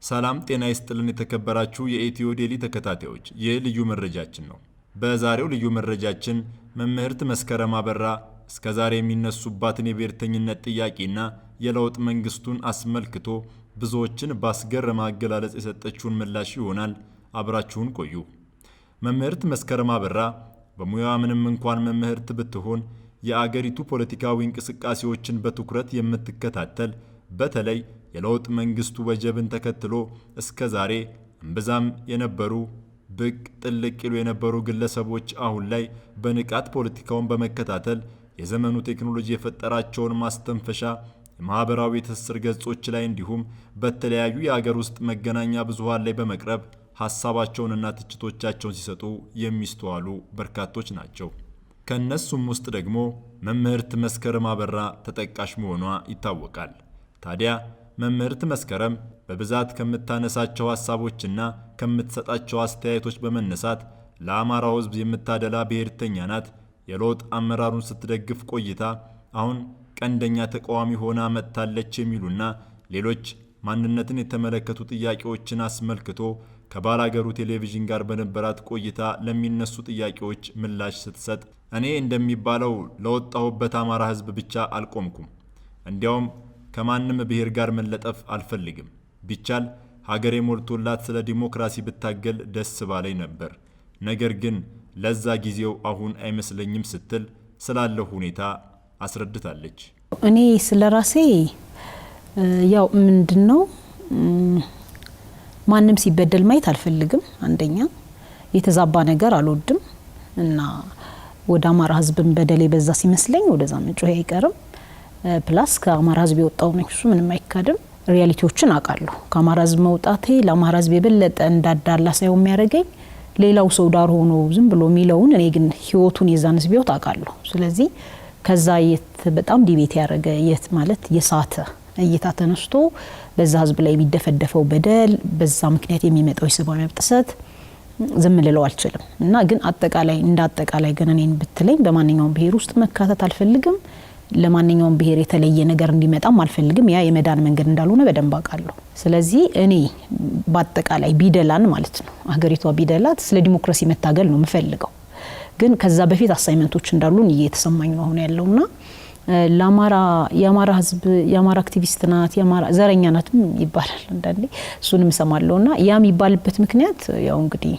ሰላም ጤና ይስጥልን የተከበራችሁ የኢትዮ ዴሊ ተከታታዮች የልዩ መረጃችን ነው። በዛሬው ልዩ መረጃችን መምህርት መስከረም አበራ እስከዛሬ የሚነሱባትን የብሔርተኝነት ጥያቄና የለውጥ መንግስቱን አስመልክቶ ብዙዎችን ባስገረመ አገላለጽ የሰጠችውን ምላሽ ይሆናል። አብራችሁን ቆዩ። መምህርት መስከረም አበራ በሙያዋ ምንም እንኳን መምህርት ብትሆን የአገሪቱ ፖለቲካዊ እንቅስቃሴዎችን በትኩረት የምትከታተል በተለይ የለውጥ መንግስቱ ወጀብን ተከትሎ እስከዛሬ እምብዛም የነበሩ ብቅ ጥልቅ ይሉ የነበሩ ግለሰቦች አሁን ላይ በንቃት ፖለቲካውን በመከታተል የዘመኑ ቴክኖሎጂ የፈጠራቸውን ማስተንፈሻ የማህበራዊ ትስስር ገጾች ላይ እንዲሁም በተለያዩ የአገር ውስጥ መገናኛ ብዙሃን ላይ በመቅረብ ሐሳባቸውንና ትችቶቻቸውን ሲሰጡ የሚስተዋሉ በርካቶች ናቸው። ከነሱም ውስጥ ደግሞ መምህርት መስከረም አበራ ተጠቃሽ መሆኗ ይታወቃል። ታዲያ መምህርት መስከረም በብዛት ከምታነሳቸው ሐሳቦችና ከምትሰጣቸው አስተያየቶች በመነሳት ለአማራው ሕዝብ የምታደላ ብሔርተኛ ናት። የለውጥ አመራሩን ስትደግፍ ቆይታ አሁን ቀንደኛ ተቃዋሚ ሆና መጥታለች የሚሉና ሌሎች ማንነትን የተመለከቱ ጥያቄዎችን አስመልክቶ ከባላገሩ ቴሌቪዥን ጋር በነበራት ቆይታ ለሚነሱ ጥያቄዎች ምላሽ ስትሰጥ እኔ እንደሚባለው ለወጣሁበት አማራ ሕዝብ ብቻ አልቆምኩም። እንዲያውም ከማንም ብሔር ጋር መለጠፍ አልፈልግም። ቢቻል ሀገሬ ሞልቶላት ስለ ዲሞክራሲ ብታገል ደስ ባለኝ ነበር። ነገር ግን ለዛ ጊዜው አሁን አይመስለኝም ስትል ስላለው ሁኔታ አስረድታለች። እኔ ስለራሴ ያው ምንድነው ማንም ሲበደል ማየት አልፈልግም። አንደኛ የተዛባ ነገር አልወድም እና ወደ አማራ ህዝብን በደል በዛ ሲመስለኝ ወደዛ ምንጮህ አይቀርም። ፕላስ ከአማራ ህዝብ የወጣው ነው እሱ ምንም አይካድም። ሪያሊቲዎችን አውቃለሁ። ከአማራ ህዝብ መውጣቴ ለአማራ ህዝብ የበለጠ እንዳዳላ ሳይሆን የሚያደርገኝ ሌላው ሰው ዳር ሆኖ ዝም ብሎ ሚለውን እኔ ግን ህይወቱን የዛን ህዝብ ይወጣ አውቃለሁ። ስለዚህ ከዛ በጣም ዲቤት ያደረገ ማለት የሳተ እይታ ተነስቶ በዛ ህዝብ ላይ የሚደፈደፈው በደል በዛ ምክንያት የሚመጣው የሰብአዊ መብት ጥሰት ዝም ልለው አልችልም እና ግን አጠቃላይ እንዳጠቃላይ ግን እኔን ብትለኝ በማንኛውም ብሔር ውስጥ መካተት አልፈልግም። ለማንኛውም ብሔር የተለየ ነገር እንዲመጣም አልፈልግም። ያ የመዳን መንገድ እንዳልሆነ በደንብ አውቃለሁ። ስለዚህ እኔ በአጠቃላይ ቢደላን ማለት ነው ሀገሪቷ ቢደላት ስለ ዲሞክራሲ መታገል ነው የምፈልገው። ግን ከዛ በፊት አሳይመንቶች እንዳሉን እየተሰማኝ ነው አሁን ያለውና የአማራ ህዝብ የአማራ አክቲቪስት ናት የአማራ ዘረኛ ናትም ይባላል አንዳንዴ እሱንም ሰማለውና ያ የሚባልበት ምክንያት ያው እንግዲህ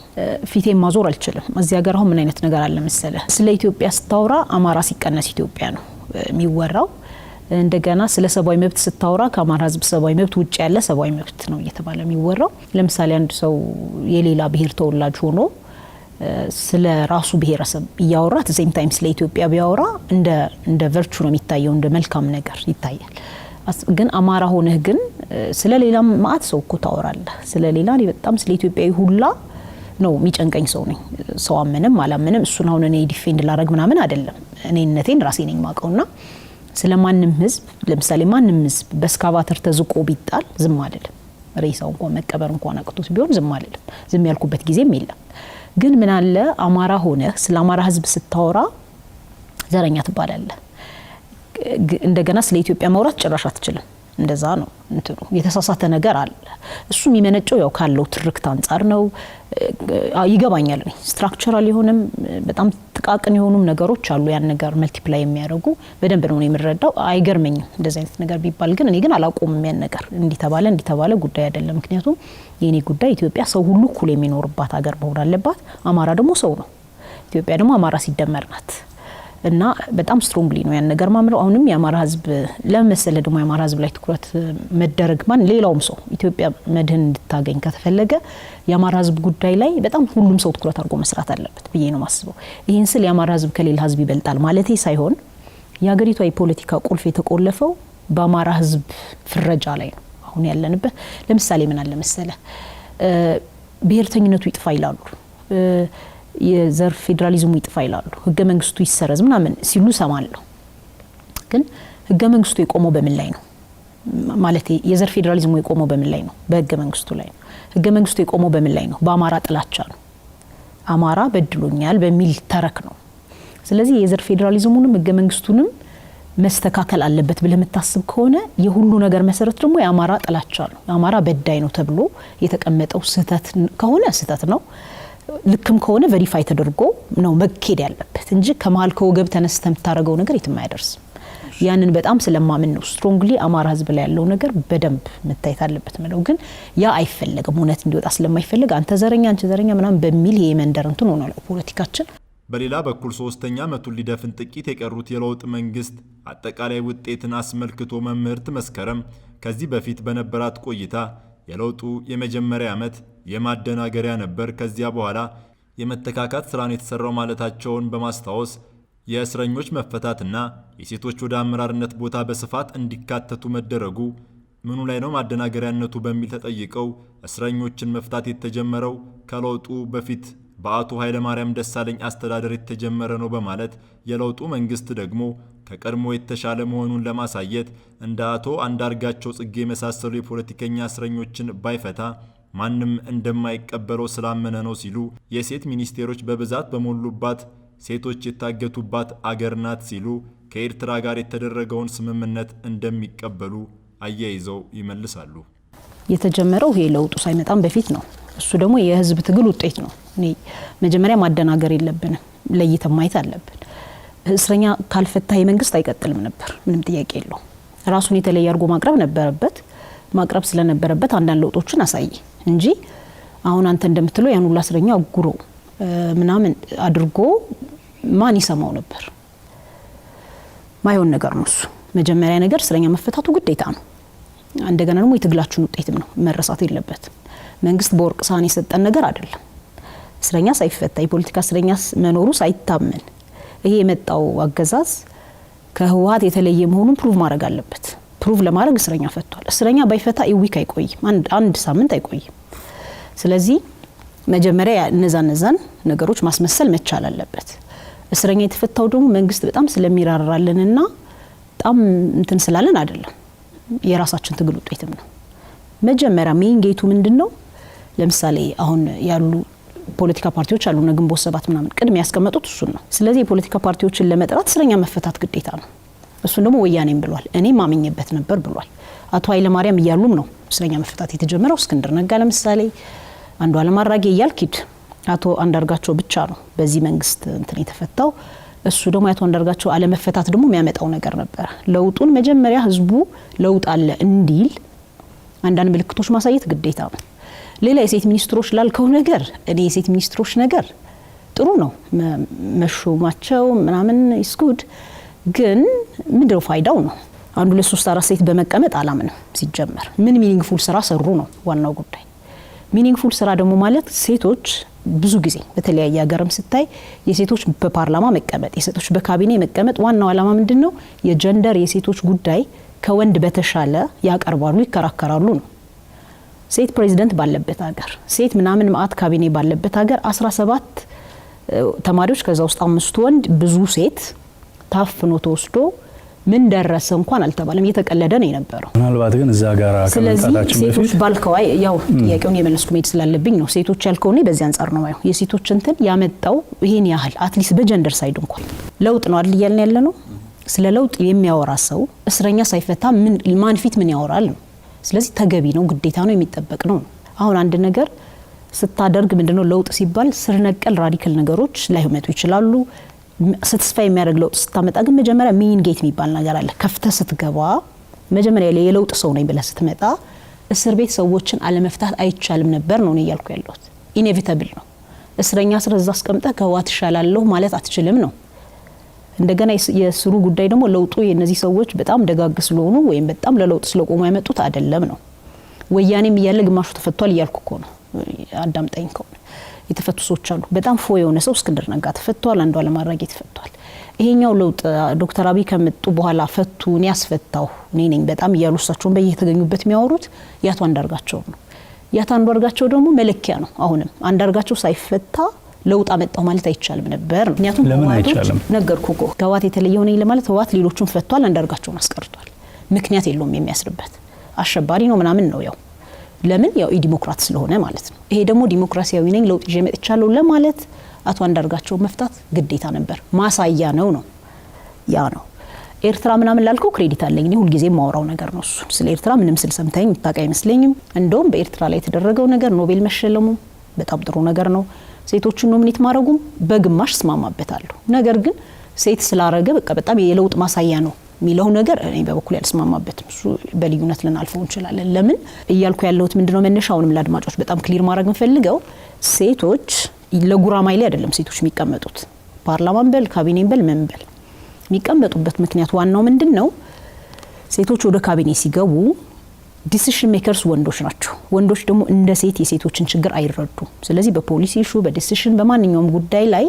ፊቴን ማዞር አልችልም። እዚህ ሀገር አሁን ምን አይነት ነገር አለ መሰለ ስለ ኢትዮጵያ ስታወራ አማራ ሲቀነስ ኢትዮጵያ ነው የሚወራው። እንደገና ስለ ሰብአዊ መብት ስታወራ ከአማራ ህዝብ ሰብአዊ መብት ውጭ ያለ ሰብአዊ መብት ነው እየተባለ የሚወራው። ለምሳሌ አንድ ሰው የሌላ ብሔር ተወላጅ ሆኖ ስለ ራሱ ብሔረሰብ እያወራ ሴም ታይም ስለ ኢትዮጵያ ቢያወራ እንደ ቨርቹ ነው የሚታየው፣ እንደ መልካም ነገር ይታያል። ግን አማራ ሆነህ ግን ስለ ሌላ ማአት ሰው እኮ ታወራለህ። ስለ ሌላ በጣም ስለ ኢትዮጵያዊ ሁላ ነው የሚጨንቀኝ ሰው ነኝ። ሰው አመነም አላመነም እሱን አሁን እኔ ዲፌንድ ላረግ ምናምን አይደለም። እኔነቴን ራሴ ነኝ ማቀውና ስለማንም ህዝብ ለምሳሌ ማንም ህዝብ በስካቫተር ተዝቆ ቢጣል ዝም አይደለም። ሬሳው እንኳን መቀበር እንኳን አቅቶት ቢሆን ዝም አይደለም። ዝም ያልኩበት ጊዜም የለም። ግን ምን አለ አማራ ሆነ ስለ አማራ ህዝብ ስታወራ ዘረኛ ትባላለህ። እንደገና ስለ ኢትዮጵያ ማውራት ጭራሽ አትችልም። እንደዛ ነው እንትሩ የተሳሳተ ነገር አለ። እሱ የሚመነጨው ያው ካለው ትርክት አንፃር ነው። ይገባኛል። ስትራክቸራል የሆነም በጣም ጥቃቅን የሆኑም ነገሮች አሉ ያን ነገር መልቲፕላይ የሚያደርጉ በደንብ ነው የሚረዳው። አይገርመኝም እንደዚህ አይነት ነገር ቢባል። ግን እኔ ግን አላቆምም ያን ነገር እንዲተባለ ጉዳይ አይደለም። ምክንያቱም የኔ ጉዳይ ኢትዮጵያ ሰው ሁሉ እኩል የሚኖርባት ሀገር መሆን አለባት። አማራ ደግሞ ሰው ነው። ኢትዮጵያ ደግሞ አማራ ሲደመር ናት እና በጣም ስትሮንግሊ ነው ያን ነገር ማምረው። አሁንም የአማራ ህዝብ ለመሰለ ደግሞ የአማራ ህዝብ ላይ ትኩረት መደረግ ሌላውም ሰው ኢትዮጵያ መድህን እንድታገኝ ከተፈለገ የአማራ ህዝብ ጉዳይ ላይ በጣም ሁሉም ሰው ትኩረት አድርጎ መስራት አለበት ብዬ ነው ማስበው። ይሄን ስል የአማራ ህዝብ ከሌላ ህዝብ ይበልጣል ማለቴ ሳይሆን የሀገሪቷ የፖለቲካ ቁልፍ የተቆለፈው በአማራ ህዝብ ፍረጃ ላይ ነው አሁን ያለንበት። ለምሳሌ ምን አለ መሰለ ብሔርተኝነቱ ይጥፋ ይላሉ፣ የዘር ፌደራሊዝሙ ይጥፋ ይላሉ፣ ህገ መንግስቱ ይሰረዝ ምናምን ሲሉ ሰማለሁ። ግን ህገ መንግስቱ የቆመው በምን ላይ ነው? ማለት የዘር ፌደራሊዝሙ የቆመው በምን ላይ ነው? በህገ መንግስቱ ላይ ነው። ህገ መንግስቱ የቆመው በምን ላይ ነው? በአማራ ጥላቻ ነው። አማራ በድሎኛል በሚል ተረክ ነው። ስለዚህ የዘር ፌደራሊዝሙንም ህገ መንግስቱንም መስተካከል አለበት ብለህ የምታስብ ከሆነ የሁሉ ነገር መሰረት ደግሞ የአማራ ጥላቻ ነው። የአማራ በዳይ ነው ተብሎ የተቀመጠው ስህተት ከሆነ ስህተት ነው፣ ልክም ከሆነ ቬሪፋይ ተደርጎ ነው መኬድ ያለበት እንጂ ከመሀል ከወገብ ተነስተ የምታደርገው ነገር የትም አይደርስም። ያንን በጣም ስለማምን ነው ስትሮንግሊ አማራ ህዝብ ላይ ያለው ነገር በደንብ መታየት አለበት ማለት ግን ያ አይፈልግም። እውነት እንዲወጣ ስለማይፈልግ አንተ ዘረኛ አንቺ ዘረኛ ምናምን በሚል ይሄ መንደር እንትን ሆኗል ፖለቲካችን። በሌላ በኩል ሶስተኛ ዓመቱን ሊደፍን ጥቂት የቀሩት የለውጥ መንግስት አጠቃላይ ውጤትን አስመልክቶ መምህርት መስከረም ከዚህ በፊት በነበራት ቆይታ የለውጡ የመጀመሪያ ዓመት የማደናገሪያ ነበር፣ ከዚያ በኋላ የመተካካት ስራን የተሰራው ማለታቸውን በማስታወስ የእስረኞች መፈታትና የሴቶች ወደ አመራርነት ቦታ በስፋት እንዲካተቱ መደረጉ ምኑ ላይ ነው ማደናገሪያነቱ በሚል ተጠይቀው እስረኞችን መፍታት የተጀመረው ከለውጡ በፊት በአቶ ኃይለማርያም ደሳለኝ አስተዳደር የተጀመረ ነው በማለት የለውጡ መንግስት ደግሞ ከቀድሞ የተሻለ መሆኑን ለማሳየት እንደ አቶ አንዳርጋቸው ጽጌ የመሳሰሉ የፖለቲከኛ እስረኞችን ባይፈታ ማንም እንደማይቀበለው ስላመነ ነው ሲሉ የሴት ሚኒስቴሮች በብዛት በሞሉባት ሴቶች የታገቱባት አገር ናት ሲሉ ከኤርትራ ጋር የተደረገውን ስምምነት እንደሚቀበሉ አያይዘው ይመልሳሉ። የተጀመረው ይሄ ለውጡ ሳይመጣም በፊት ነው። እሱ ደግሞ የህዝብ ትግል ውጤት ነው። እኔ መጀመሪያ ማደናገር የለብንም፣ ለይተን ማየት አለብን። እስረኛ ካልፈታ የመንግስት አይቀጥልም ነበር፣ ምንም ጥያቄ የለው። ራሱን የተለየ አድርጎ ማቅረብ ነበረበት። ማቅረብ ስለነበረበት አንዳንድ ለውጦችን አሳየ እንጂ አሁን አንተ እንደምትለው ያን ሁሉ እስረኛ አጉሮ ምናምን አድርጎ ማን ይሰማው ነበር? ማይሆን ነገር ነው እሱ። መጀመሪያ ነገር እስረኛ መፈታቱ ግዴታ ነው። እንደገና ደግሞ የትግላችን ውጤትም ነው፣ መረሳት የለበትም። መንግስት በወርቅ ሳህን የሰጠን ነገር አይደለም። እስረኛ ሳይፈታ የፖለቲካ እስረኛ መኖሩ ሳይታመን ይሄ የመጣው አገዛዝ ከህወሓት የተለየ መሆኑን ፕሩቭ ማድረግ አለበት። ፕሩቭ ለማድረግ እስረኛ ፈቷል። እስረኛ ባይፈታ ዊክ አይቆይም፣ አንድ ሳምንት አይቆይም። ስለዚህ መጀመሪያ እነዛን ነገሮች ማስመሰል መቻል አለበት። እስረኛ የተፈታው ደግሞ መንግስት በጣም ስለሚራራልንና በጣም እንትን ስላለን አይደለም፣ የራሳችን ትግል ውጤትም ነው። መጀመሪያ ሜን ጌቱ ምንድነው? ለምሳሌ አሁን ያሉ ፖለቲካ ፓርቲዎች አሉ፣ ግንቦት ሰባት ምናምን ቅድሚያ ያስቀመጡት እሱን ነው። ስለዚህ የፖለቲካ ፓርቲዎችን ለመጥራት እስረኛ መፈታት ግዴታ ነው። እሱን ደግሞ ወያኔም ብሏል፣ እኔም ማምኜበት ነበር ብሏል። አቶ ኃይለማርያም እያሉም ነው እስረኛ መፈታት የተጀመረው። እስክንድር ነጋ ለምሳሌ፣ አንዱዓለም አራጌ እያልኪድ አቶ አንዳርጋቸው ብቻ ነው በዚህ መንግስት እንትን የተፈታው። እሱ ደግሞ አቶ አንዳርጋቸው አለመፈታት ደግሞ የሚያመጣው ነገር ነበር። ለውጡን መጀመሪያ ህዝቡ ለውጥ አለ እንዲል አንዳንድ ምልክቶች ማሳየት ግዴታ ነው። ሌላ የሴት ሚኒስትሮች ላልከው ነገር እኔ የሴት ሚኒስትሮች ነገር ጥሩ ነው መሾማቸው ምናምን ይስኩድ፣ ግን ምንድነው ፋይዳው ነው? አንዱ ለ3 4 ሴት በመቀመጥ አላምንም። ሲጀመር ምን ሚኒንግፉል ስራ ሰሩ ነው ዋናው ጉዳይ። ሚኒንግፉል ስራ ደግሞ ማለት ሴቶች ብዙ ጊዜ በተለያየ ሀገርም ስታይ የሴቶች በፓርላማ መቀመጥ፣ የሴቶች በካቢኔ መቀመጥ ዋናው ዓላማ ምንድነው? የጀንደር የሴቶች ጉዳይ ከወንድ በተሻለ ያቀርባሉ፣ ይከራከራሉ ነው። ሴት ፕሬዚደንት ባለበት ሀገር፣ ሴት ምናምን ማአት ካቢኔ ባለበት ሀገር 17 ተማሪዎች ከዛ ውስጥ 5 ወንድ ብዙ ሴት ታፍኖ ተወስዶ ምን ደረሰ እንኳን አልተባለም። እየተቀለደ ነው የነበረው። ምናልባት ግን እዛ ጋር ከመጣታችን በፊት ሴቶች ባልከዋይ ያው ጥያቄውን የመለስኩ መሄድ ስላለብኝ ነው። ሴቶች ያልከው ነው በዚህ አንፃር ነው ማለት የሴቶች እንትን ያመጣው ይሄን ያህል አትሊስት በጀንደር ሳይድ እንኳን ለውጥ ነው አይደል እያልን ያለ ነው። ስለ ለውጥ የሚያወራ ሰው እስረኛ ሳይፈታ ማን ፊት ምን ያወራል ነው። ስለዚህ ተገቢ ነው፣ ግዴታ ነው፣ የሚጠበቅ ነው። አሁን አንድ ነገር ስታደርግ ምንድነው ለውጥ ሲባል ስር ነቀል ራዲካል ነገሮች ላይመጡ ይችላሉ። ስትስፋይ የሚያደርግ ለውጥ ስታመጣ ግን መጀመሪያ ሜን ጌት የሚባል ነገር አለ። ከፍተህ ስትገባ መጀመሪያ ላይ የለውጥ ሰው ነኝ ብለህ ስትመጣ እስር ቤት ሰዎችን አለመፍታት አይቻልም ነበር ነው እያልኩ ያለሁት። ኢኔቪታብል ነው። እስረኛ ስር እዛ አስቀምጠህ ከህወሓት ይሻላለሁ ማለት አትችልም ነው። እንደገና የስሩ ጉዳይ ደግሞ ለውጡ የነዚህ ሰዎች በጣም ደጋግ ስለሆኑ ወይም በጣም ለለውጥ ስለቆሙ ያመጡት አይደለም ነው። ወያኔም እያለ ግማሹ ተፈቷል እያልኩ እኮ ነው። አዳምጠኝ ከሆነ የተፈቱ ሰዎች አሉ። በጣም ፎ የሆነ ሰው እስክንድር ነጋ ተፈቷል፣ አንዱዓለም አራጌ ተፈቷል። ይሄኛው ለውጥ ዶክተር አብይ ከመጡ በኋላ ፈቱ እኔ ያስፈታው እኔ ነኝ በጣም እያሉ እሳቸውን በየተገኙበት የሚያወሩት ያቶ አንዳርጋቸው ነው። ያቶ አንዳርጋቸው ደግሞ መለኪያ ነው። አሁንም አንዳርጋቸው ሳይፈታ ለውጥ አመጣው ማለት አይቻልም ነበር። ምክንያቱም ለምን አይቻልም? ነገርኩ እኮ ህወሓት የተለየ ሆነ ለማለት ህወሓት ሌሎቹን ፈቷል፣ አንዳርጋቸውን አስቀርቷል። ምክንያት የለውም የሚያስርበት። አሸባሪ ነው ምናምን ነው ያው ለምን ያው ዲሞክራት ስለሆነ ማለት ነው። ይሄ ደግሞ ዲሞክራሲያዊ ነኝ ለውጥ ይዤ መጥቻለሁ ለማለት አቶ አንዳርጋቸው መፍታት ግዴታ ነበር። ማሳያ ነው ያ ነው። ኤርትራ ምናምን ላልከው ክሬዲት አለኝ እኔ ሁሉ ጊዜ ማወራው ነገር ነው እሱ። ስለ ኤርትራ ምንም ስል ሰምታኝ ምታውቅ አይመስለኝም። እንደውም በኤርትራ ላይ የተደረገው ነገር ኖቤል መሸለሙ በጣም ጥሩ ነገር ነው። ሴቶችን ኖሚኔት ማድረጉም በግማሽ ስማማበታለሁ። ነገር ግን ሴት ስላረገ በቃ በጣም የለውጥ ማሳያ ነው ሚለው ነገር እኔ በበኩል ያልስማማበትም። እሱ በልዩነት ልናልፈው እንችላለን። ለምን እያልኩ ያለሁት ምንድነው መነሻውንም ለአድማጮች በጣም ክሊር ማድረግ እንፈልገው ሴቶች ለጉራማይሌ አይደለም ሴቶች የሚቀመጡት ፓርላማን በል ካቢኔን በል ምን በል የሚቀመጡበት ምክንያት ዋናው ምንድነው? ሴቶች ወደ ካቢኔ ሲገቡ ዲሲሽን ሜከርስ ወንዶች ናቸው። ወንዶች ደግሞ እንደ ሴት የሴቶችን ችግር አይረዱም። ስለዚህ በፖሊሲ ኢሹ በዲሲሽን በማንኛውም ጉዳይ ላይ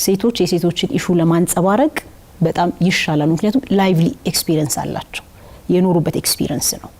ሴቶች የሴቶችን ኢሹ ለማንጸባረቅ በጣም ይሻላል። ምክንያቱም ላይቭሊ ኤክስፒሪየንስ አላቸው፣ የኖሩበት ኤክስፒሪየንስ ነው።